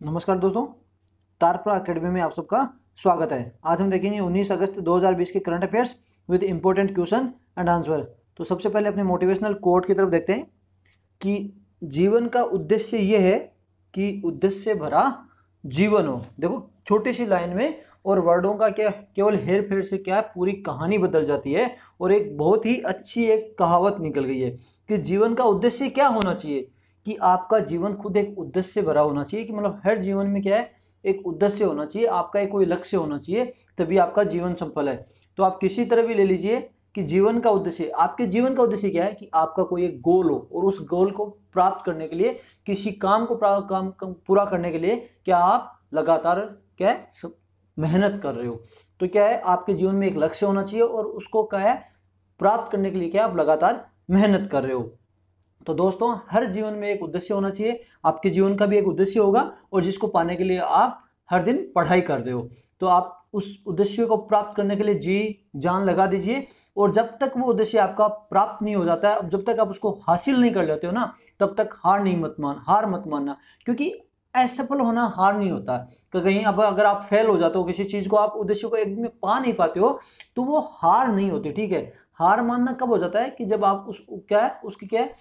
नमस्कार दोस्तों, तारप्रा अकेडमी में आप सबका स्वागत है। आज हम देखेंगे 19 अगस्त 2020 के current affairs with important question and answer. तो सबसे पहले अपने मोटिवेशनल कोट की तरफ देखते हैं कि जीवन का उद्देश्य ये है कि उद्देश्य भरा जीवन हो। देखो छोटी सी लाइन में और वर्डों का क्या केवल हेर फेर से क्या पूरी कहानी बदल जाती है और एक बहुत ही अच्छी एक कहावत निकल गई है कि जीवन का उद्देश्य क्या होना चाहिए, कि आपका जीवन खुद एक उद्देश्य भरा होना चाहिए। कि मतलब हर जीवन में क्या है, एक उद्देश्य होना चाहिए, आपका एक कोई लक्ष्य होना चाहिए, तभी आपका जीवन सफल है। तो आप किसी तरह भी ले लीजिए कि जीवन का उद्देश्य, आपके जीवन का उद्देश्य क्या है कि आपका कोई एक गोल हो और उस गोल को प्राप्त करने के लिए, किसी काम को पूरा करने के लिए क्या आप लगातार क्या है मेहनत कर रहे हो। तो क्या है, आपके जीवन में एक लक्ष्य होना चाहिए और उसको क्या है प्राप्त करने के लिए क्या आप लगातार मेहनत कर रहे हो। तो दोस्तों हर जीवन में एक उद्देश्य होना चाहिए, आपके जीवन का भी एक उद्देश्य होगा और जिसको पाने के लिए आप हर दिन पढ़ाई करते हो। तो आप उस उद्देश्य को प्राप्त करने के लिए जी जान लगा दीजिए और जब तक वो उद्देश्य आपका प्राप्त नहीं हो जाता है, जब तक आप उसको हासिल नहीं कर लेते हो ना, तब तक हार मत मानना। क्योंकि असफल होना हार नहीं होता। कहीं अब अगर आप फेल हो जाते हो किसी चीज को, आप उद्देश्य को एक दिन में पा नहीं पाते हो, तो वो हार नहीं होती। ठीक है, हार मानना कब हो जाता है कि जब आप उस क्या है उसकी क्या है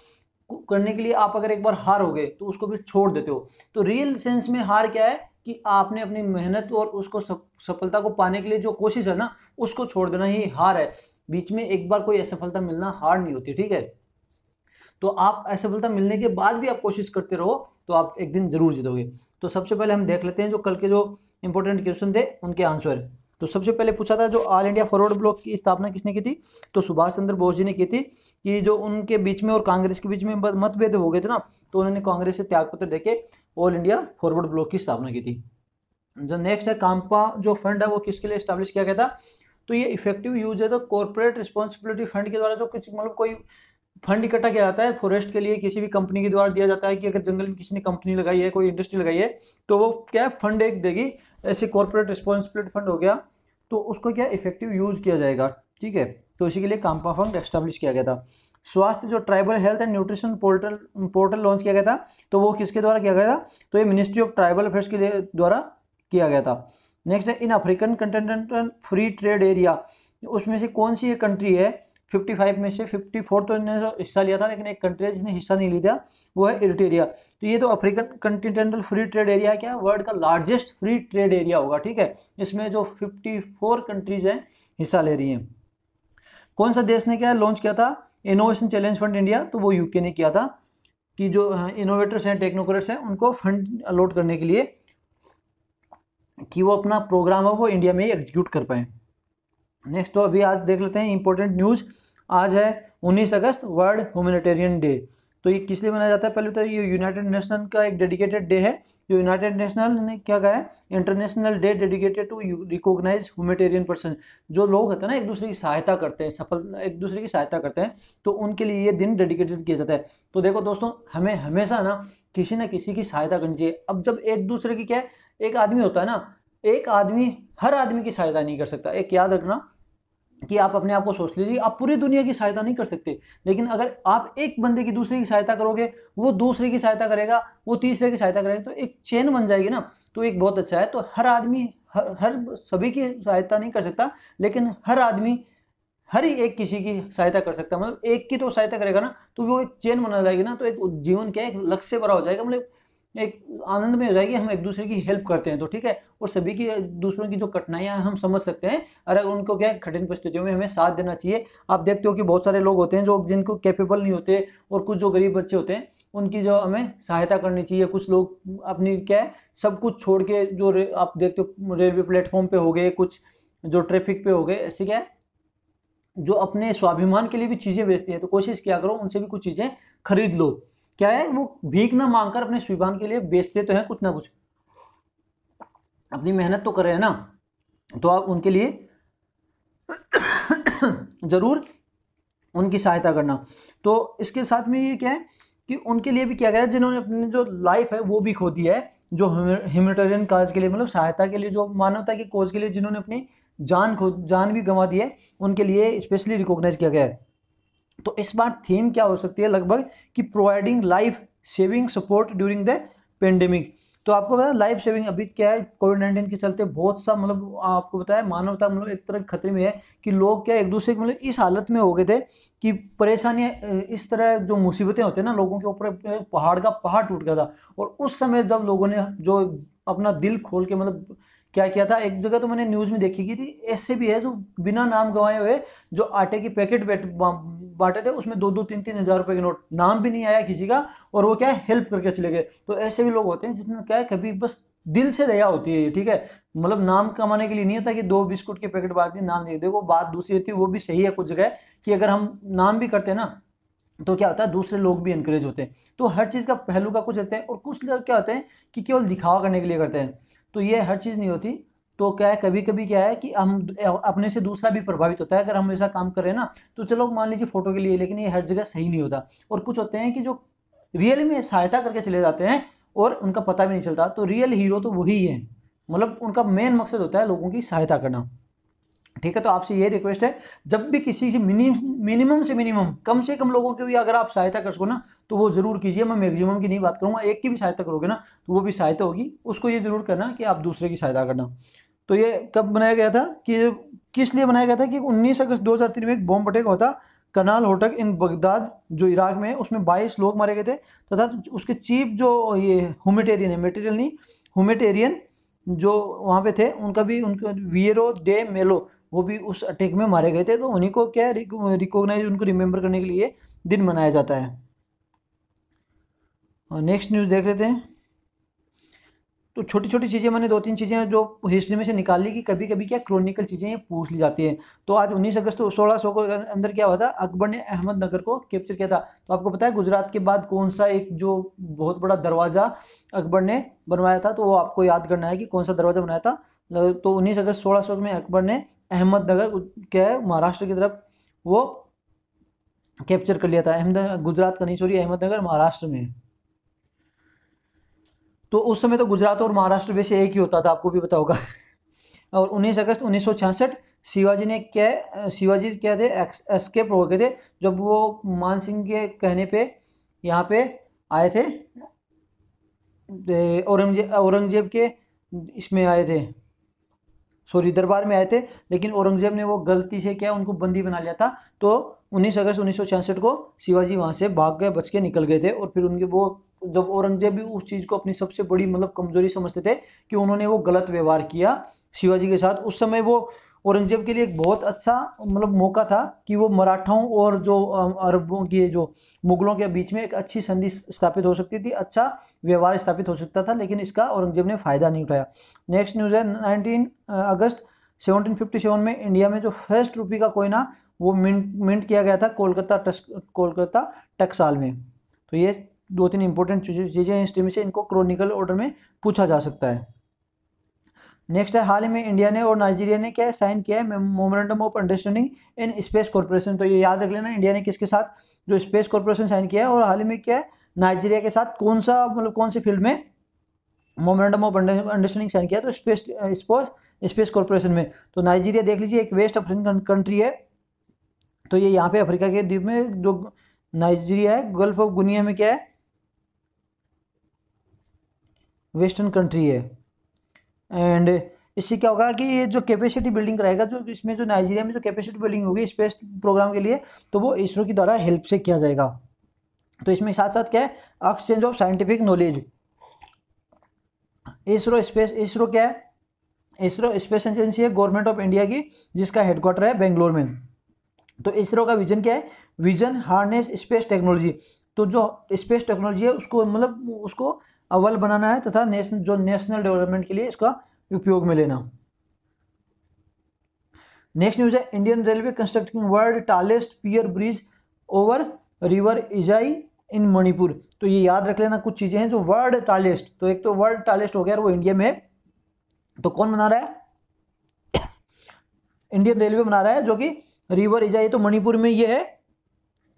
करने के लिए आप अगर एक बार हार हो गए तो उसको भी छोड़ देते हो। तो रियल सेंस में हार क्या है कि आपने अपनी मेहनत और उसको सफलता को पाने के लिए जो कोशिश है ना, उसको छोड़ देना ही हार है। बीच में एक बार कोई असफलता मिलना हार नहीं होती। ठीक है, तो आप असफलता मिलने के बाद भी आप कोशिश करते रहो तो आप एक दिन जरूर जीतोगे। तो सबसे पहले हम देख लेते हैं जो कल के जो इंपॉर्टेंट क्वेश्चन थे उनके आंसर। तो सबसे पहले पूछा था जो ऑल इंडिया फॉरवर्ड ब्लॉक की स्थापना किसने की थी, तो सुभाष चंद्र बोस जी ने की थी। कि जो उनके बीच में और कांग्रेस के बीच में मतभेद हो गए थे ना, तो उन्होंने कांग्रेस से त्यागपत्र देके ऑल इंडिया फॉरवर्ड ब्लॉक की स्थापना की थी। जो नेक्स्ट है काम्पा जो फंड है वो किसके लिए स्टैब्लिश किया गया था, तो ये इफेक्टिव यूज है तो कॉर्पोरेट रिस्पॉन्सिबिलिटी फंड के द्वारा जो कुछ मतलब कोई फंड इकट्ठा किया जाता है फॉरेस्ट के लिए, किसी भी कंपनी के द्वारा दिया जाता है कि अगर जंगल में किसी ने कंपनी लगाई है, कोई इंडस्ट्री लगाई है, तो वो क्या फंड एक देगी। ऐसे कॉर्पोरेट रिस्पॉन्सिबिलिटी फंड हो गया, तो उसको क्या इफेक्टिव यूज किया जाएगा। ठीक है, तो इसी के लिए काम्पा फंड एस्टेब्लिश किया गया था। स्वास्थ्य जो tribal health and nutrition portal launch किया गया था, तो वो किसके द्वारा किया गया था, तो ये मिनिस्ट्री ऑफ ट्राइबल अफेयर्स के लिए द्वारा किया गया था। नेक्स्ट है in African continental free trade area, उसमें से कौन सी एक कंट्री है 55 में से 54 तो इन्होंने हिस्सा लिया था, लेकिन एक कंट्री है जिसने हिस्सा नहीं लिया वो है इरिट्रिया। तो ये तो African continental free trade area है, क्या वर्ल्ड का लार्जेस्ट फ्री ट्रेड एरिया होगा। ठीक है, इसमें जो 54 कंट्रीज हैं हिस्सा ले रही हैं। कौन सा देश ने क्या लॉन्च किया था इनोवेशन चैलेंज फंड इंडिया, तो वो यूके ने किया था। कि जो इनोवेटर्स हैं टेक्नोक्रेट्स हैं उनको फंड अलॉट करने के लिए कि वो अपना प्रोग्राम है वो इंडिया में ही एग्जीक्यूट कर पाए। नेक्स्ट तो अभी आज देख लेते हैं इंपॉर्टेंट न्यूज़। आज है 19 अगस्त वर्ल्ड ह्यूमैनिटेरियन डे। तो ये किस लिए मनाया जाता है, पहले तो ये यूनाइटेड नेशन का एक डेडिकेटेड डे है। जो यूनाइटेड नेशनल ने क्या कहा है, international day dedicated to recognise humanitarian person. जो लोग होते हैं ना एक दूसरे की सहायता करते हैं, एक दूसरे की सहायता करते हैं, तो उनके लिए ये दिन डेडिकेटेड किया जाता है। तो देखो दोस्तों हमें हमेशा ना किसी की सहायता करनी चाहिए। अब जब एक दूसरे की क्या है, एक आदमी होता है ना, एक आदमी हर आदमी की सहायता नहीं कर सकता। एक याद रखना कि आप अपने आप को सोच लीजिए, आप पूरी दुनिया की सहायता नहीं कर सकते, लेकिन अगर आप एक बंदे की दूसरे की सहायता करोगे, वो दूसरे की सहायता करेगा, वो तीसरे की सहायता करेगा, तो एक चेन बन जाएगी ना। तो एक बहुत अच्छा है। तो हर आदमी हर सभी की सहायता नहीं कर सकता, लेकिन हर आदमी हर ही एक किसी की सहायता कर सकता है। मतलब एक की तो सहायता करेगा ना, तो वो एक चेन बना जाएगी ना, तो एक जीवन क्या है एक लक्ष्य भरा हो जाएगा। मतलब एक आनंद में हो जाएगी, हम एक दूसरे की हेल्प करते हैं तो ठीक है। और सभी की दूसरों की जो कठिनाइयां हम समझ सकते हैं, अगर उनको क्या कठिन परिस्थितियों में हमें साथ देना चाहिए। आप देखते हो कि बहुत सारे लोग होते हैं जो जिनको कैपेबल नहीं होते, और कुछ जो गरीब बच्चे होते हैं उनकी जो हमें सहायता करनी चाहिए। कुछ लोग अपनी क्या है सब कुछ छोड़ के जो आप देखते हो रेलवे प्लेटफॉर्म पे हो गए, कुछ जो ट्रैफिक पे हो गए, ऐसे क्या है जो अपने स्वाभिमान के लिए भी चीजें बेचती है, तो कोशिश किया करो उनसे भी कुछ चीजें खरीद लो। क्या है वो भीख ना मांगकर अपने स्वाभिमान के लिए बेचते तो हैं कुछ ना कुछ, अपनी मेहनत तो कर रहे हैं ना, तो आप उनके लिए जरूर उनकी सहायता करना। तो इसके साथ में ये क्या है कि उनके लिए भी किया गया है जिन्होंने अपनी जो लाइफ है वो भी खो दी है, जो ह्यूमैनिटेरियन काज के लिए, मतलब सहायता के लिए, जो मानवता की कोज के लिए जिन्होंने अपनी जान भी गंवा दी है, उनके लिए स्पेशली रिकॉग्नाइज किया गया है। तो इस बार थीम क्या हो सकती है लगभग कि providing life saving support during the pandemic. तो आपको पता है लाइफ सेविंग अभी क्या है, कोविड-19 के चलते बहुत सा मतलब आपको पता है मानवता मतलब एक तरह खतरे में है कि लोग क्या एक दूसरे के मतलब इस हालत में हो गए थे कि परेशानियां इस तरह जो मुसीबतें होते हैं ना लोगों के ऊपर, पहाड़ का पहाड़ टूट गया था। और उस समय जब लोगों ने जो अपना दिल खोल के मतलब क्या किया था, एक जगह तो मैंने न्यूज में देखी की थी, ऐसे भी है जो बिना नाम गंवाए हुए जो आटे की पैकेट बांटे थे, उसमें 2-2, 3-3 हजार रुपए के नोट, नाम भी नहीं आया किसी का, और वो क्या है हेल्प करके चले गए। तो ऐसे भी लोग होते हैं जिसमें क्या है कभी बस दिल से दया होती है, ठीक है, मतलब नाम कमाने के लिए नहीं होता कि 2 बिस्कुट के पैकेट बांट दिए नाम नहीं, देखो बात दूसरी होती है, वो भी सही है कुछ जगह कि अगर हम नाम भी करते हैं ना तो क्या होता है दूसरे लोग भी इंकरेज होते हैं। तो हर चीज़ का पहलू का कुछ रहता है, और कुछ लोग क्या होते हैं कि केवल दिखावा करने के लिए करते हैं, तो ये हर चीज़ नहीं होती। तो क्या है कभी कभी क्या है कि हम अपने से दूसरा भी प्रभावित होता है, अगर हम ऐसा काम कर रहे हैं ना तो चलो मान लीजिए फोटो के लिए, लेकिन ये हर जगह सही नहीं होता। और कुछ होते हैं कि जो रियल में सहायता करके चले जाते हैं और उनका पता भी नहीं चलता, तो रियल हीरो तो वही है, मतलब उनका मेन मकसद होता है लोगों की सहायता करना, ठीक है। तो आपसे ये रिक्वेस्ट है, जब भी किसी से मिनिमम से मिनिमम कम से कम लोगों की भी अगर आप सहायता कर सको ना तो वो जरूर कीजिए। मैं मैक्सिमम की नहीं बात करूंगा, एक की भी सहायता करोगे ना तो वो भी सहायता होगी, उसको ये जरूर करना कि आप दूसरे की सहायता करना। तो ये कब बनाया गया था, कि किस लिए बनाया गया था, कि 19 अगस्त 2003 में एक बॉम्ब अटैक होता कनाल होटल इन बगदाद जो इराक में है, उसमें 22 लोग मारे गए थे, तथा उसके चीफ जो ये ह्यूमैनिटेरियन है, मटेरियल नहीं ह्यूमैनिटेरियन जो वहाँ पे थे, उनका भी उनका वियरो डे मेलो वो भी उस अटैक में मारे गए थे। तो उन्हीं को क्या रिकॉग्नाइज उनको रिमेंबर करने के लिए दिन मनाया जाता है। और नेक्स्ट न्यूज़ देख लेते हैं। तो छोटी छोटी चीज़ें मैंने 2-3 चीज़ें जो हिस्ट्री में से निकाल ली कि कभी कभी क्या क्रॉनिकल चीज़ें ये पूछ ली जाती हैं। तो आज 19 अगस्त 1600 को अंदर क्या हुआ था, अकबर ने अहमदनगर को कैप्चर किया था। तो आपको पता है गुजरात के बाद कौन सा एक जो बहुत बड़ा दरवाज़ा अकबर ने बनवाया था, तो वो आपको याद करना है कि कौन सा दरवाज़ा बनाया था। तो 19 अगस्त 1600 में अकबर ने अहमदनगर क्या है महाराष्ट्र की तरफ वो कैप्चर कर लिया था। अहमद गुजरात का नहीं, सॉरी, अहमदनगर महाराष्ट्र में। तो उस समय तो गुजरात और महाराष्ट्र वैसे एक ही होता था, आपको भी पता होगा। और 19 अगस्त 1966 शिवाजी क्या थे, एस्केप हो गए थे जब वो मान सिंह के कहने पे यहाँ पे आए थे, औरंगजेब के इसमें आए थे, सॉरी दरबार में आए थे, लेकिन औरंगजेब ने वो गलती से क्या उनको बंदी बना लिया था। तो 19 अगस्त 1966 को शिवाजी वहाँ से भाग गए, बच के निकल गए थे। और फिर उनके वो जब औरंगजेब भी उस चीज़ को अपनी सबसे बड़ी मतलब कमजोरी समझते थे कि उन्होंने वो गलत व्यवहार किया शिवाजी के साथ, उस समय वो औरंगजेब के लिए एक बहुत अच्छा मतलब मौका था कि वो मराठाओं और जो अरबों के जो मुगलों के बीच में एक अच्छी संधि स्थापित हो सकती थी, अच्छा व्यवहार स्थापित हो सकता था, लेकिन इसका औरंगजेब ने फायदा नहीं उठाया। नेक्स्ट न्यूज़ है 19 अगस्त 1757 में इंडिया में जो फर्स्ट रुपये का कोयना वो मिंट किया गया था कोलकाता टकसाल में। तो ये 2-3 इंपॉर्टेंट चीज़ें हिस्ट्री में से, इनको क्रोनिकल ऑर्डर में पूछा जा सकता है। नेक्स्ट है, हाल ही में इंडिया ने और नाइजीरिया ने क्या साइन किया है, memorandum of understanding in space corporation. तो ये याद रख लेना, इंडिया ने किसके साथ जो स्पेस कॉर्पोरेशन साइन किया है, और हाल ही में क्या है नाइजीरिया के साथ कौन सा मतलब कौन सी फील्ड में मेमोरेंडम ऑफ अंडरस्टैंडिंग साइन किया, तो स्पेस कॉर्पोरेशन में। तो नाइजीरिया देख लीजिए एक वेस्ट अफ्रीकन कंट्री है, तो ये यहाँ पे अफ्रीका के द्वीप में जो नाइजीरिया है, गल्फ ऑफ गुनिया में क्या है वेस्टर्न कंट्री है। एंड इससे क्या होगा कि ये जो कैपेसिटी बिल्डिंग कराएगा, जो इसमें जो नाइजीरिया में जो कैपेसिटी बिल्डिंग होगी स्पेस प्रोग्राम के लिए, तो वो इसरो की द्वारा हेल्प से किया जाएगा। तो इसमें साथ साथ क्या है exchange of scientific knowledge. ISRO क्या है, इसरो स्पेस एजेंसी है गवर्नमेंट ऑफ इंडिया की, जिसका हेडक्वार्टर है बेंगलोर में। तो इसरो का विजन क्या है, विजन हार्नेस स्पेस टेक्नोलॉजी। तो जो स्पेस टेक्नोलॉजी है उसको मतलब उसको अव्वल बनाना है, तथा नेशनल डेवलपमेंट के लिए इसका उपयोग में लेना। नेक्स्ट न्यूज है, Indian railway constructing world tallest pier bridge over river Ijai in Manipur. तो ये याद रख लेना, कुछ चीजें हैं जो वर्ल्ड टालेस्ट, तो एक तो वर्ल्ड टालेस्ट हो गया और वो इंडिया में है, तो कौन बना रहा है इंडियन रेलवे बना रहा है, जो कि रिवर इजाई, तो मणिपुर में ये है,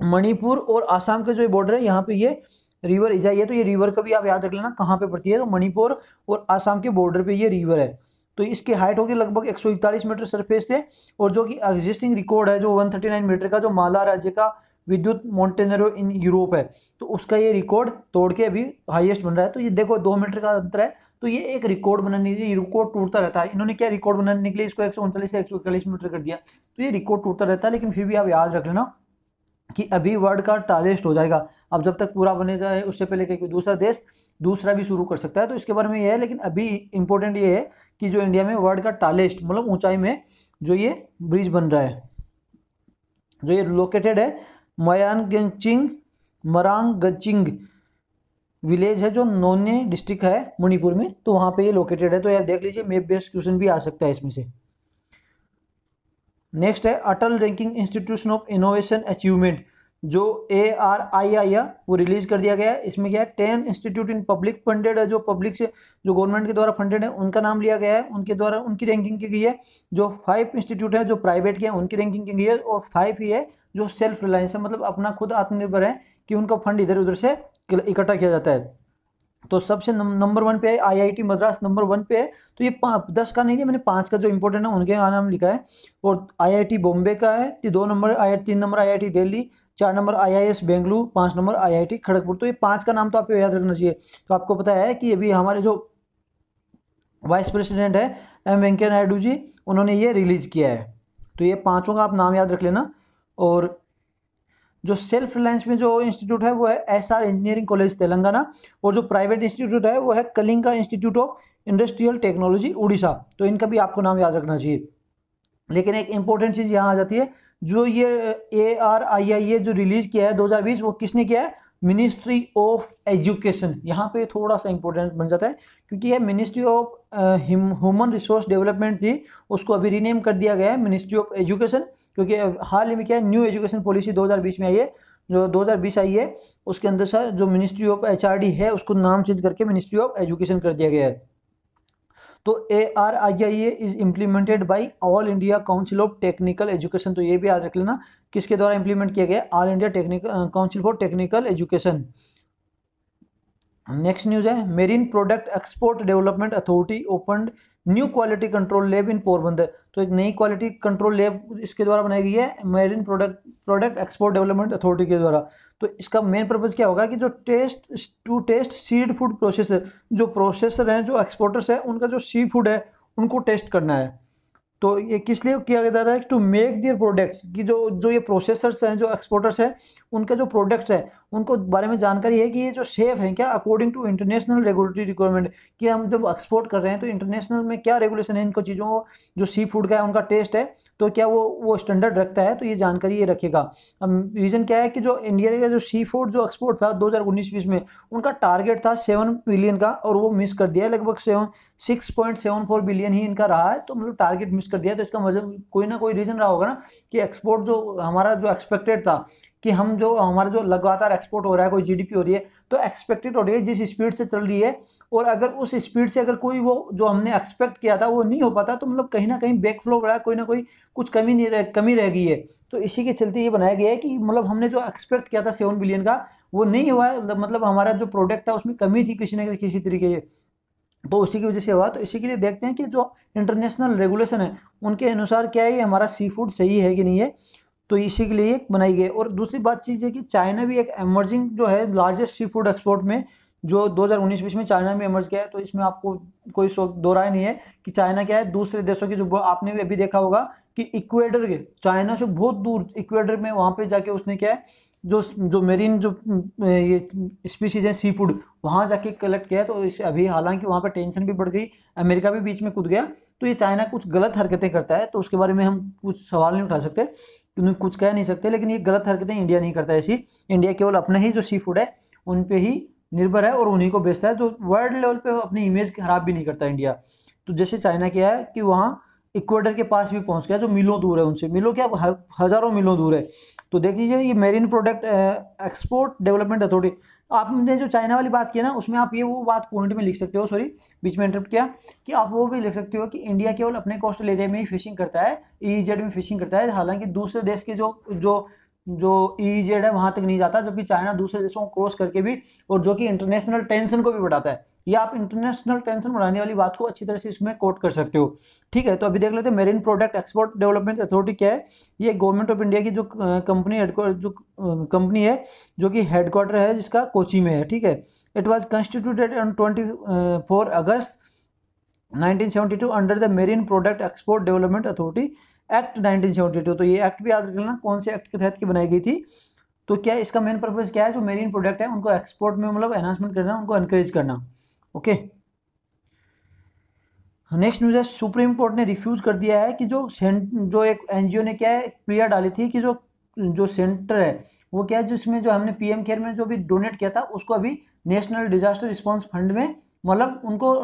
मणिपुर और आसाम का जो बॉर्डर है यहाँ पे ये रिवर इजाई है। तो ये रिवर का भी आप याद रख लेना कहाँ पे पड़ती है, तो मणिपुर और आसाम के बॉर्डर पे ये रिवर है। तो इसकी हाइट होगी लगभग 141 मीटर सरफेस से, और जो कि एग्जिस्टिंग रिकॉर्ड है जो 139 मीटर का, जो माला राज्य का विद्युत मोंटेनेरो इन यूरोप है, तो उसका ये रिकॉर्ड तोड़ के अभी हाईएस्ट बन रहा है। तो ये देखो 2 मीटर का अंतर है, तो ये एक रिकॉर्ड बनाने के लिए रिकॉर्ड टूटता रहता है। इन्होंने क्या रिकॉर्ड बनाने के लिए इसको 139 से 141 मीटर कर दिया, तो ये रिकॉर्ड टूटता रहता है। लेकिन फिर भी आप याद रख लेना कि अभी वर्ल्ड का टालेस्ट हो जाएगा। अब जब तक पूरा बने जाए उससे पहले कोई दूसरा देश दूसरा भी शुरू कर सकता है, तो इसके बारे में ये है। लेकिन अभी इंपॉर्टेंट ये है कि जो इंडिया में वर्ल्ड का टालेस्ट मतलब ऊंचाई में जो ये ब्रिज बन रहा है, जो ये लोकेटेड है मरांगचिंग विलेज है, जो नोने डिस्ट्रिक्ट है मणिपुर में, तो वहाँ पे ये लोकेटेड है। तो आप देख लीजिए, मैप बेस्ड क्वेश्चन भी आ सकता है इसमें से। नेक्स्ट है Atal ranking institution of innovation achievement, जो ARII है वो रिलीज कर दिया गया है। इसमें क्या है 10 इंस्टीट्यूट इन पब्लिक फंडेड है, जो पब्लिक से जो गवर्नमेंट के द्वारा फंडेड है उनका नाम लिया गया है, उनके द्वारा उनकी रैंकिंग की गई है। जो 5 इंस्टीट्यूट है जो प्राइवेट के हैं उनकी रैंकिंग की गई है, और 5 ही है जो सेल्फ रिलायंस है, मतलब अपना खुद आत्मनिर्भर है कि उनका फंड इधर उधर से इकट्ठा किया जाता है। तो सबसे नंबर 1 पे है IIT मद्रास, नंबर 1 पे है। तो ये 10 का नहीं है, मैंने 5 का जो इंपॉर्टेंट है उनके नाम लिखा है। और IIT बॉम्बे का है 2 number, 3 number IIT Delhi, 4 number IIS Bengaluru, 5 number IIT Kharagpur. तो ये 5 का नाम तो आपको याद रखना चाहिए। तो आपको पता है कि अभी हमारे जो वाइस प्रेसिडेंट है M वेंकैया नायडू जी, उन्होंने ये रिलीज किया है। तो ये 5 का आप नाम याद रख लेना। और जो सेल्फ रिलायंस में जो इंस्टीट्यूट है वो है SR इंजीनियरिंग कॉलेज तेलंगाना, और जो प्राइवेट इंस्टीट्यूट है वो है Kalinga institute of industrial technology Orissa. तो इनका भी आपको नाम याद रखना चाहिए। लेकिन एक इंपॉर्टेंट चीज़ यहाँ आ जाती है, जो ये ARII जो रिलीज किया है 2020, वो किसने किया है? Ministry of education. यहाँ पे थोड़ा सा इंपॉर्टेंट बन जाता है, क्योंकि ये ministry of human resource development थी, उसको अभी रीनेम कर दिया गया है मिनिस्ट्री ऑफ एजुकेशन। क्योंकि हाल ही में क्या है, न्यू एजुकेशन पॉलिसी 2020 में आई है, जो 2020 आई है, उसके अंदर सर जो मिनिस्ट्री ऑफ HRD है उसको नाम चेंज करके मिनिस्ट्री ऑफ एजुकेशन कर दिया गया है। तो ARII is implemented by all India council of technical education. तो ये भी याद रख लेना किसके द्वारा इंप्लीमेंट किया गया, all India technical council for technical education. Next news है marine product export development authority opened new quality control lab in Porbandar. तो एक नई क्वालिटी कंट्रोल लैब इसके द्वारा बनाई गई है marine product export development authority के द्वारा। तो इसका मेन पर्पज क्या होगा कि जो टेस्ट सीड फूड प्रोसेसर, जो प्रोसेसर हैं जो एक्सपोर्टर्स हैं उनका जो सी फूड है उनको टेस्ट करना है। तो ये किस लिए किया जा रहा है? टू मेक दियर प्रोडक्ट्स, कि जो ये प्रोसेसर्स हैं जो एक्सपोर्टर्स हैं उनका जो प्रोडक्ट्स है उनको बारे में जानकारी है कि ये जो सेफ है क्या according to international regulatory requirement, कि हम जब एक्सपोर्ट कर रहे हैं तो इंटरनेशनल में क्या रेगुलेशन है इनको चीज़ों, जो सी फूड का है उनका टेस्ट है तो क्या वो स्टैंडर्ड रखता है। तो ये जानकारी ये रखेगा। अब रीज़न क्या है कि जो इंडिया का जो सी फूड जो एक्सपोर्ट था 2019-20 में, उनका टारगेट था 7 बिलियन का, और वो मिस कर दिया है। लगभग 6.74 बिलियन ही इनका रहा है, तो मतलब टारगेट मिस कर दिया। तो इसका मतलब कोई ना कोई रीज़न रहा होगा ना कि एक्सपोर्ट जो हमारा जो एक्सपेक्टेड था कि हम जो हमारा जो लगातार एक्सपोर्ट हो रहा है, कोई GDP हो रही है तो एक्सपेक्टेड हो रही है जिस स्पीड से चल रही है, और अगर उस स्पीड से अगर कोई वो जो हमने एक्सपेक्ट किया था वो नहीं हो पाता, तो मतलब कहीं ना कहीं बैकफ्लो हो रहा है, कोई ना कोई कुछ कमी रह गई है। तो इसी के चलते ये बनाया गया है कि मतलब हमने जो एक्सपेक्ट किया था 7 बिलियन का वो नहीं हुआ है, मतलब हमारा जो प्रोडक्ट था उसमें कमी थी किसी न किसी तरीके से, तो उसी की वजह से हुआ। तो इसी के लिए देखते हैं कि जो इंटरनेशनल रेगुलेशन है उनके अनुसार क्या है, ये हमारा सी फूड सही है कि नहीं है। तो इसी के लिए बनाई गई। और दूसरी बात चीज़ है कि चाइना भी एक एमर्जिंग जो है लार्जेस्ट सी फूड एक्सपोर्ट में, जो 2019-20 में चाइना में एमर्ज किया है। तो इसमें आपको कोई दो राय नहीं है कि चाइना क्या है दूसरे देशों की, जो आपने भी अभी देखा होगा कि इक्वेडर के चाइना से बहुत दूर इक्वेडर में वहाँ पे जाके उसने क्या है जो मेरीन जो ये स्पीशीज है सी फूड वहाँ जाके कलेक्ट किया है। तो अभी हालांकि वहाँ पे टेंशन भी बढ़ गई, अमेरिका भी बीच में कूद गया। तो ये चाइना कुछ गलत हरकतें करता है, तो उसके बारे में हम कुछ सवाल नहीं उठा सकते, क्योंकि कुछ कह नहीं सकते। लेकिन ये गलत हरकतें इंडिया नहीं करता ऐसी। इंडिया केवल अपने ही जो सी फूड है उन पे ही निर्भर है और उन्हीं को बेचता है, तो वर्ल्ड लेवल पे अपनी इमेज खराब भी नहीं करता इंडिया। तो जैसे चाइना क्या है कि वहाँ इक्वेडर के पास भी पहुँच गया, जो मीलों दूर है उनसे, मीलों क्या हज़ारों मीलों दूर है। तो देख लीजिए ये marine product export development authority, आपने जो चाइना वाली बात की ना उसमें आप ये वो बात पॉइंट में लिख सकते हो, सॉरी बीच में इंटरप्ट किया, कि आप वो भी लिख सकते हो कि इंडिया केवल अपने कोस्टल एरिया में ही फिशिंग करता है, EEZ में फिशिंग करता है। हालांकि दूसरे देश के जो जो EEZ है वहां तक नहीं जाता, जबकि चाइना दूसरे देशों को क्रॉस करके भी, और जो कि इंटरनेशनल टेंशन को भी बढ़ाता है। ये आप इंटरनेशनल टेंशन बढ़ाने वाली बात को अच्छी तरह से इसमें कोट कर सकते हो। ठीक है, तो अभी देख लेते हैं marine product export development authority क्या है। ये गवर्नमेंट ऑफ इंडिया की जो कंपनी है, जो कि हेडक्वार्टर है जिसका कोची में है। ठीक है, it was constituted on 24 August 1972 under the marine product export development authority act 1972। तो ये एक्ट भी याद रखना कौन से एक्ट के तहत की बनाई गई थी। तो क्या इसका मेन पर्पस क्या है, जो मेरीन प्रोडक्ट है उनको एक्सपोर्ट में मतलब एनहांसमेंट करना, उनको एनकरेज करना। ओके, नेक्स्ट न्यूज है, सुप्रीम कोर्ट ने रिफ्यूज कर दिया है कि जो एक एनजीओ ने क्या है प्रिया डाली थी कि जो सेंटर है वो क्या है, जिसमें जो हमने पीएम केयर में जो भी डोनेट किया था उसको अभी नेशनल डिजास्टर रिस्पांस फंड में मतलब उनको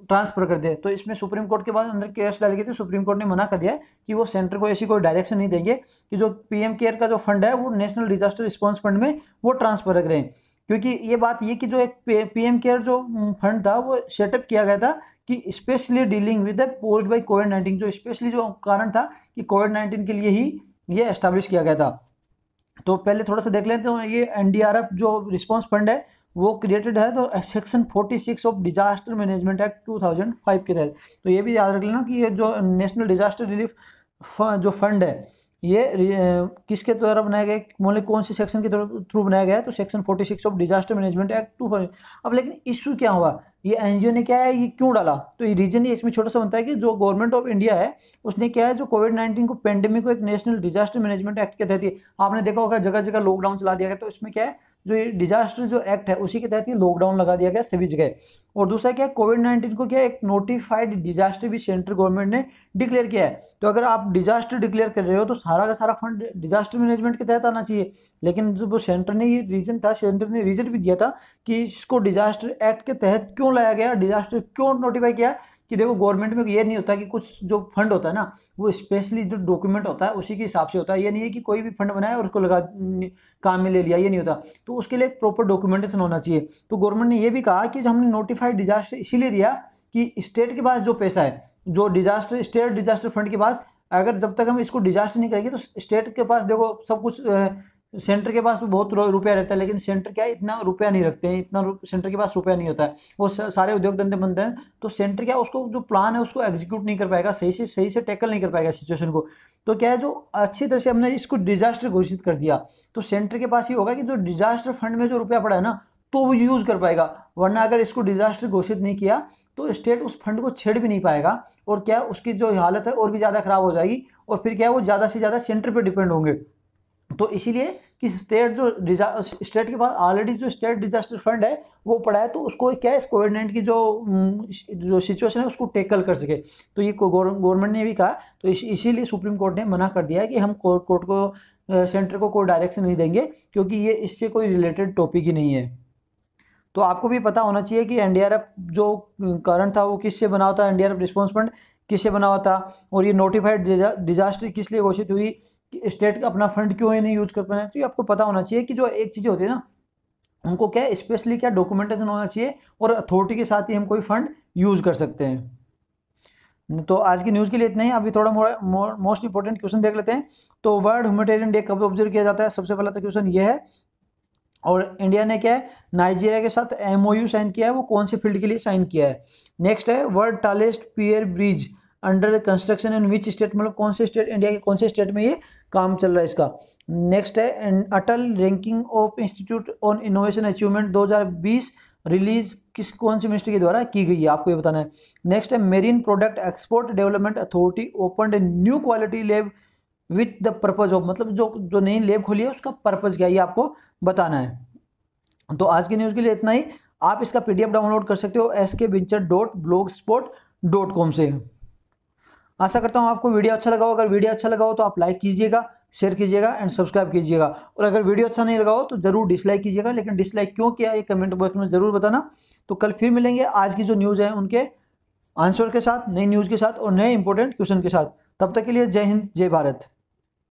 ट्रांसफर कर दे। तो इसमें सुप्रीम कोर्ट के बाद अंदर केस डाली गई थी, सुप्रीम कोर्ट ने मना कर दिया है कि वो सेंटर को ऐसी कोई डायरेक्शन नहीं देंगे कि जो पीएम केयर का जो फंड है वो नेशनल डिजास्टर रिस्पांस फंड में वो ट्रांसफर करें। क्योंकि ये बात ये कि जो एक पीएम केयर जो फंड था वो सेटअप किया गया था कि specially dealing with the post by कोविड-19, जो स्पेशली जो कारण था कि कोविड-19 के लिए ही ये एस्टैब्लिश किया गया था। तो पहले थोड़ा सा देख लेते हैं, ये एनडीआरएफ जो रिस्पांस फंड है वो क्रिएटेड है तो section 46 of disaster management act 2005 के तहत। तो ये भी याद रख लेना कि ये जो नेशनल डिजास्टर रिलीफ जो फंड है ये किसके द्वारा बनाया गया, मतलब कौन से सेक्शन के थ्रू बनाया गया है, तो section 46 of disaster management act 2005। अब लेकिन इशू क्या हुआ, ये एनजीओ ने क्या है ये क्यों डाला, तो ये रीजन इसमें छोटा सा बनता है कि जो गवर्नमेंट ऑफ इंडिया है उसने क्या है जो कोविड-19 को पेंडेमिक को एक नेशनल डिजास्टर मैनेजमेंट एक्ट के तहत, आपने देखा होगा जगह जगह लॉकडाउन चला दिया गया, तो इसमें क्या है जो ये डिजास्टर जो एक्ट है उसी के तहत ही लॉकडाउन लगा दिया गया सभी जगह। और दूसरा क्या है, कोविड-19 को क्या एक नोटिफाइड डिजास्टर भी सेंट्रल गवर्नमेंट ने डिक्लेयर किया है। तो अगर आप डिजास्टर डिक्लेयर कर रहे हो तो सारा का सारा फंड डिजास्टर मैनेजमेंट के तहत आना चाहिए, लेकिन जो वो सेंटर ने ये रीजन था, सेंटर ने रीजन भी दिया था कि इसको डिजास्टर एक्ट के तहत क्यों लाया गया, डिजास्टर क्यों नोटिफाई किया। कि देखो गवर्नमेंट में ये नहीं होता कि कुछ जो फंड होता है ना वो स्पेशली जो डॉक्यूमेंट होता है उसी के हिसाब से होता है, ये नहीं है कि कोई भी फंड बनाया और उसको लगा काम में ले लिया, ये नहीं होता। तो उसके लिए प्रॉपर डॉक्यूमेंटेशन होना चाहिए। तो गवर्नमेंट ने ये भी कहा कि हमने नोटिफाइड डिजास्टर इसीलिए दिया कि स्टेट के पास जो पैसा है, जो डिजास्टर स्टेट डिजास्टर फंड के पास, अगर जब तक हम इसको डिजास्टर नहीं करेंगे तो स्टेट के पास देखो सब कुछ, सेंटर के पास तो बहुत रुपया रहता है, लेकिन सेंटर क्या है इतना रुपया नहीं रखते हैं, इतना सेंटर के पास रुपया नहीं होता है, वो सारे उद्योग धंधे बनते हैं। तो सेंटर क्या उसको जो प्लान है उसको एग्जीक्यूट नहीं कर पाएगा, सही से टैकल नहीं कर पाएगा सिचुएशन को। तो क्या है जो अच्छी तरह से हमने इसको डिजास्टर घोषित कर दिया तो सेंटर के पास ही होगा कि जो डिजास्टर फंड में जो रुपया पड़ा है ना तो वो यूज कर पाएगा, वरना अगर इसको डिजास्टर घोषित नहीं किया तो स्टेट उस फंड को छेड़ भी नहीं पाएगा, और क्या उसकी जो हालत है और भी ज़्यादा खराब हो जाएगी, और फिर क्या है वो ज़्यादा से ज़्यादा सेंटर पर डिपेंड होंगे। तो इसीलिए कि स्टेट स्टेट के पास ऑलरेडी जो स्टेट डिजास्टर फंड है वो पड़ा है, तो उसको क्या है कोविड-19 की जो सिचुएशन है उसको टैकल कर सके। तो ये गवर्नमेंट ने भी कहा, तो इसीलिए सुप्रीम कोर्ट ने मना कर दिया है कि हम कोर्ट को सेंटर को कोई डायरेक्शन नहीं देंगे, क्योंकि ये इससे कोई रिलेटेड टॉपिक ही नहीं है। तो आपको भी पता होना चाहिए कि एनडीआरएफ जो कारण था वो किससे बना होता है, एनडीआरएफ रिस्पांस फंड किससे बना होता, और ये नोटिफाइड डिजास्टर किस लिए घोषित हुई, कि स्टेट का अपना फंड क्यों नहीं यूज कर पाना चाहिए। आपको पता होना चाहिए कि जो एक चीज़ें होती है ना उनको क्या स्पेशली क्या डॉक्यूमेंटेशन होना चाहिए, और अथॉरिटी के साथ ही हम कोई फंड यूज कर सकते हैं। तो आज की न्यूज़ के लिए इतना ही। अभी थोड़ा मोस्ट इंपॉर्टेंट क्वेश्चन देख लेते हैं। तो वर्ल्ड ह्यूमैनिटेरियन डे कब ऑब्जर्व किया जाता है, सबसे पहला तो क्वेश्चन ये है। और इंडिया ने क्या है नाइजीरिया के साथ MOU साइन किया है, वो कौन से फील्ड के लिए साइन किया है। नेक्स्ट है world tallest pier bridge under construction in which state, मतलब कौन से स्टेट, इंडिया के कौन से स्टेट में ये काम चल रहा है इसका। नेक्स्ट है Atal ranking of institute on innovation achievement 2020 release कौन से मिनिस्ट्री के द्वारा की गई है, आपको ये बताना है। नेक्स्ट है marine product export development authority opened a new quality lab with the purpose of, मतलब जो नई लैब खोली है उसका पर्पज क्या है ये आपको बताना है। तो आज की न्यूज़ के लिए इतना ही। आप इसका PDF डाउनलोड कर सकते हो skventure.blogspot.com से। आशा करता हूँ आपको वीडियो अच्छा लगा हो। अगर वीडियो अच्छा लगा हो तो आप लाइक कीजिएगा, शेयर कीजिएगा एंड सब्सक्राइब कीजिएगा। और अगर वीडियो अच्छा नहीं लगा हो तो जरूर डिसलाइक कीजिएगा, लेकिन डिसलाइक क्यों किया ये कमेंट बॉक्स में जरूर बताना। तो कल फिर मिलेंगे आज की जो न्यूज़ है उनके आंसर के साथ, नई न्यूज़ के साथ और नए इंपॉर्टेंट क्वेश्चन के साथ। तब तक के लिए जय हिंद, जय भारत।